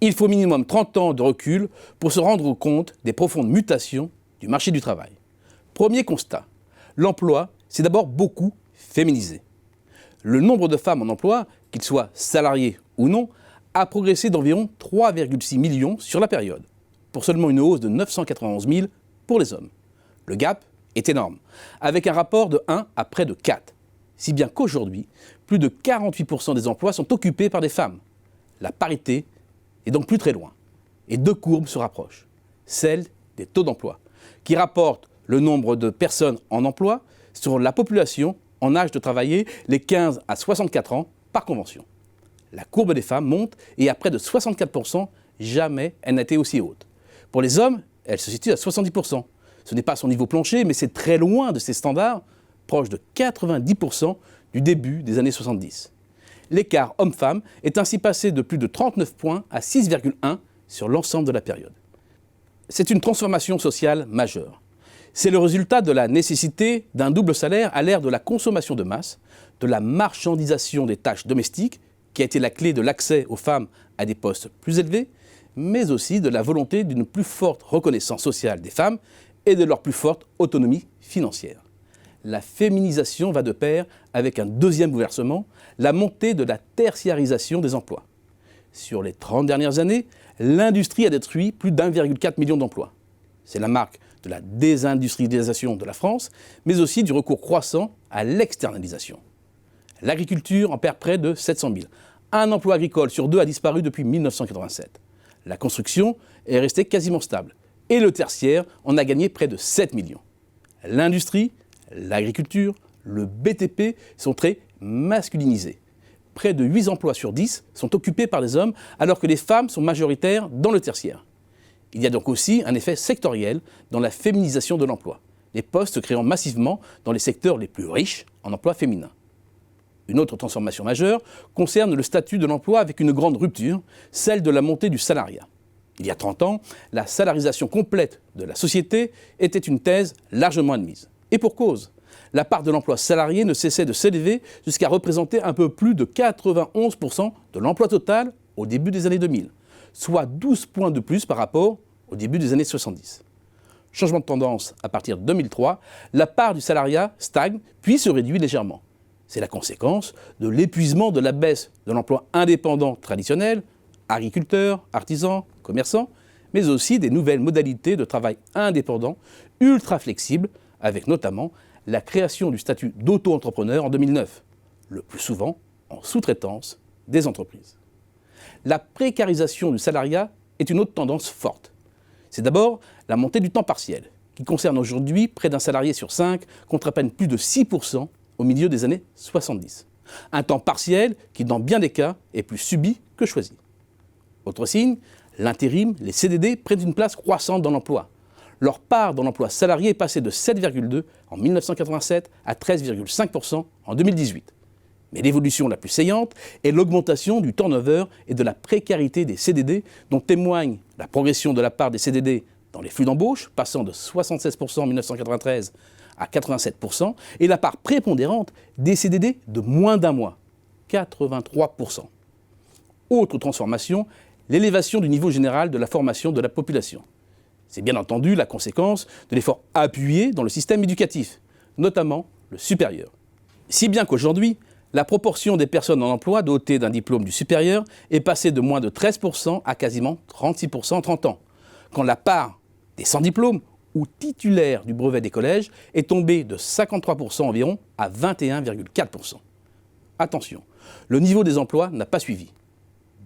Il faut minimum 30 ans de recul pour se rendre compte des profondes mutations du marché du travail. Premier constat, l'emploi s'est d'abord beaucoup féminisé. Le nombre de femmes en emploi, qu'ils soient salariés ou non, a progressé d'environ 3,6 millions sur la période, pour seulement une hausse de 991 000 pour les hommes. Le gap est énorme, avec un rapport de 1 à près de 4, si bien qu'aujourd'hui, plus de 48% des emplois sont occupés par des femmes. La parité est donc plus très loin, et deux courbes se rapprochent. Celle des taux d'emploi, qui rapporte le nombre de personnes en emploi sur la population en âge de travailler les 15 à 64 ans par convention. La courbe des femmes monte et à près de 64%, jamais elle n'a été aussi haute. Pour les hommes, elle se situe à 70%. Ce n'est pas son niveau plancher, mais c'est très loin de ses standards, proche de 90% du début des années 70. L'écart homme-femme est ainsi passé de plus de 39 points à 6,1 sur l'ensemble de la période. C'est une transformation sociale majeure. C'est le résultat de la nécessité d'un double salaire à l'ère de la consommation de masse, de la marchandisation des tâches domestiques, qui a été la clé de l'accès aux femmes à des postes plus élevés, mais aussi de la volonté d'une plus forte reconnaissance sociale des femmes et de leur plus forte autonomie financière. La féminisation va de pair avec un deuxième bouleversement, la montée de la tertiarisation des emplois. Sur les 30 dernières années, l'industrie a détruit plus d'1,4 million d'emplois. C'est la marque de la désindustrialisation de la France, mais aussi du recours croissant à l'externalisation. L'agriculture en perd près de 700 000. Un emploi agricole sur deux a disparu depuis 1987. La construction est restée quasiment stable. Et le tertiaire en a gagné près de 7 millions. L'industrie, l'agriculture, le BTP sont très masculinisés. Près de 8 emplois sur 10 sont occupés par les hommes, alors que les femmes sont majoritaires dans le tertiaire. Il y a donc aussi un effet sectoriel dans la féminisation de l'emploi, les postes se créant massivement dans les secteurs les plus riches en emploi féminin. Une autre transformation majeure concerne le statut de l'emploi avec une grande rupture, celle de la montée du salariat. Il y a 30 ans, la salarisation complète de la société était une thèse largement admise. Et pour cause, la part de l'emploi salarié ne cessait de s'élever jusqu'à représenter un peu plus de 91% de l'emploi total au début des années 2000, soit 12 points de plus par rapport au début des années 70. Changement de tendance à partir de 2003, la part du salariat stagne puis se réduit légèrement. C'est la conséquence de l'épuisement de la baisse de l'emploi indépendant traditionnel, agriculteurs, artisans, commerçants, mais aussi des nouvelles modalités de travail indépendant, ultra flexibles, avec notamment la création du statut d'auto-entrepreneur en 2009, le plus souvent en sous-traitance des entreprises. La précarisation du salariat est une autre tendance forte. C'est d'abord la montée du temps partiel, qui concerne aujourd'hui près d'un salarié sur 5, contre à peine plus de 6% au milieu des années 70. Un temps partiel qui, dans bien des cas, est plus subi que choisi. Autre signe, l'intérim, les CDD prennent une place croissante dans l'emploi. Leur part dans l'emploi salarié est passée de 7,2 en 1987 à 13,5% en 2018. Mais l'évolution la plus saillante est l'augmentation du turnover et de la précarité des CDD, dont témoigne la progression de la part des CDD dans les flux d'embauche, passant de 76% en 1993 à 87%, et la part prépondérante des CDD de moins d'un mois, 83%. Autre transformation, l'élévation du niveau général de la formation de la population. C'est bien entendu la conséquence de l'effort appuyé dans le système éducatif, notamment le supérieur. Si bien qu'aujourd'hui, la proportion des personnes en emploi dotées d'un diplôme du supérieur est passée de moins de 13% à quasiment 36% en 30 ans, quand la part des sans diplôme ou titulaires du brevet des collèges est tombée de 53% environ à 21,4%. Attention, le niveau des emplois n'a pas suivi.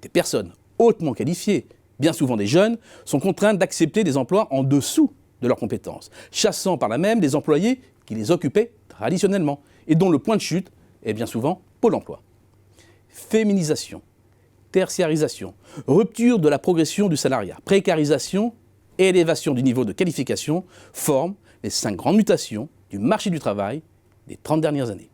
Des personnes hautement qualifiées, bien souvent des jeunes, sont contraintes d'accepter des emplois en dessous de leurs compétences, chassant par là même des employés qui les occupaient traditionnellement et dont le point de chute est bien souvent Pôle emploi. Féminisation, tertiarisation, rupture de la progression du salariat, précarisation et élévation du niveau de qualification forment les 5 grandes mutations du marché du travail des 30 dernières années.